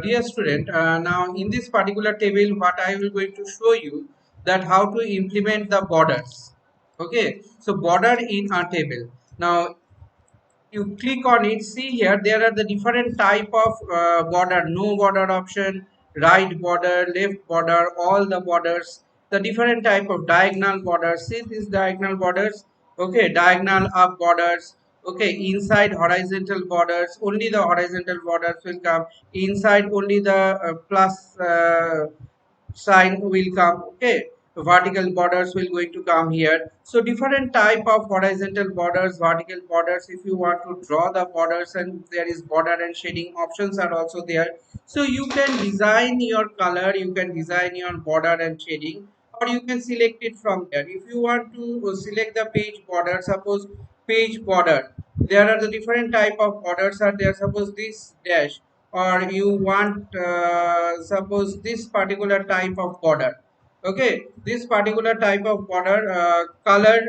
dear student, now in this particular table, what I will going to show you that how to implement the borders. Okay, so border in a table. Now you click on it. See here, there are the different type of border. No border option, right border, left border, all the borders. The different type of diagonal borders. See these diagonal borders. Okay, diagonal up borders. Okay, inside horizontal borders, only the horizontal borders will come. Inside only the plus sign will come. Okay, vertical borders will going to come here. So different type of horizontal borders, vertical borders. If you want to draw the borders, and there is border and shading options are also there. So you can design your color, you can design your border and shading, or you can select it from there. If you want to select the page border, suppose page border, there are the different type of borders are there. Suppose this dash, or you want suppose this particular type of border. Okay, this particular type of border, color,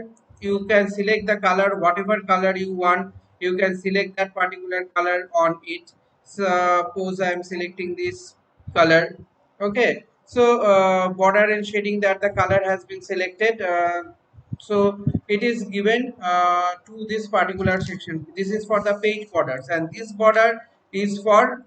you can select the color, whatever color you want, you can select that particular color on it. Suppose I am selecting this color. Okay, so border and shading, that the color has been selected. So it is given to this particular section. This is for the page borders, and this border is for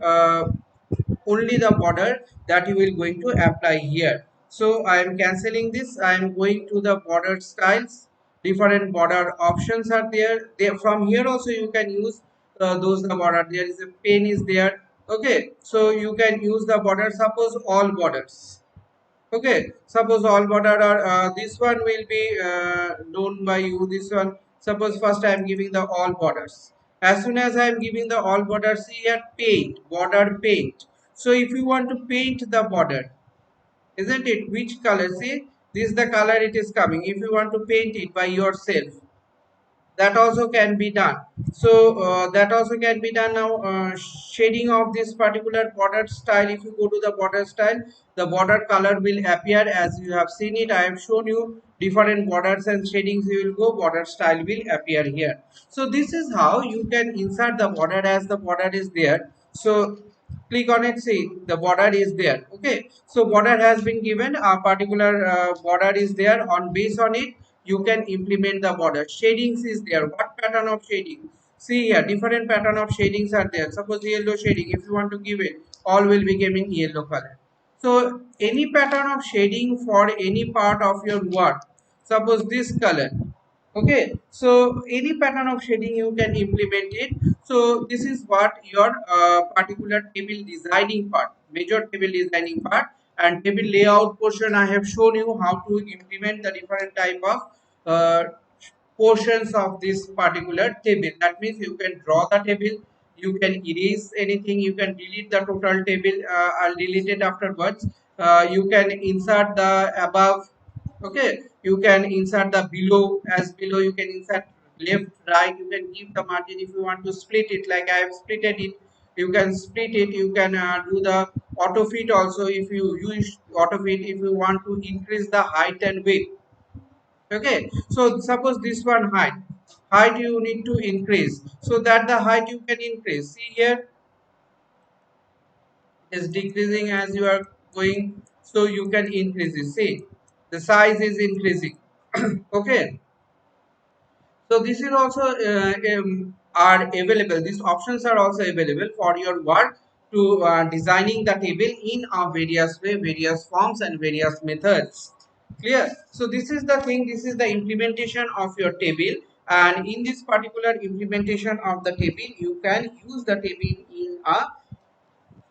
only the border that you will going to apply here. So I am cancelling this. I am going to the border styles. Different border options are there. There from here also you can use those the border. There is a pen is there. Okay, so you can use the border. Suppose all borders. Okay, suppose all border are this one will be known by you. This one, suppose first I am giving the all borders. As soon as I am giving the all borders, see here paint, border paint. So if you want to paint the border, isn't it, which color? See, this is the color it is coming. If you want to paint it by yourself, that also can be done. So that also can be done. Now shading of this particular border style, if you go to the border style, the border color will appear as you have seen it. I have shown you different borders and shadings. You will go, border style will appear here. So this is how you can insert the border. As the border is there, so click on it. See, the border is there. Okay, so border has been given, a particular border is there. On base on it, you can implement the border. Shadings is there. What pattern of shading? See here, different pattern of shadings are there. Suppose yellow shading, if you want to give it, all will be given yellow color. So any pattern of shading for any part of your word, suppose this color. Okay, so any pattern of shading you can implement it. So this is what your particular table designing part, major table designing part. And table layout portion, I have shown you how to implement the different type of uh, portions of this particular table. That means you can draw the table, you can erase anything, you can delete the total table, or delete it afterwards. You can insert the above. Okay, you can insert the below. As below, you can insert left, right. You can give the margin. If you want to split it, like I have splitted it, you can split it. You can do the auto fit also. If you use auto fit, if you want to increase the height and width. Okay, so suppose this one height you need to increase, so that the height you can increase. See here, is decreasing as you are going, so you can increase it. See, the size is increasing. Okay, so this is also are available. These options are also available for your work to designing the table in a various way, various forms and various methods. Clear? So this is the thing. This is the implementation of your table, and in this particular implementation of the table, you can use the table in a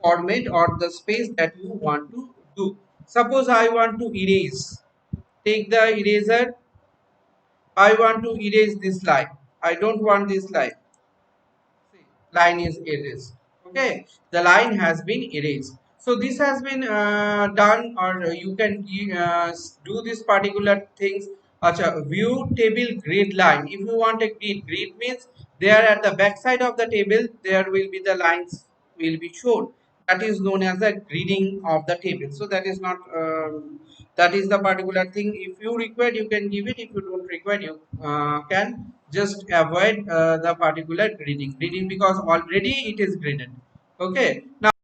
format or the space that you want to do. Suppose I want to erase. Take the eraser. I want to erase this line. I don't want this line. See, line is erased. Okay, the line has been erased. So this has been done, or you can do this particular things. Acha, view table grid line. If you want a grid means there at the back side of the table there will be the lines will be shown. That is known as the gridding of the table. So that is not that is the particular thing. If you require, you can give it. If you don't require, you can just avoid the particular gridding because already it is gridded. Okay, now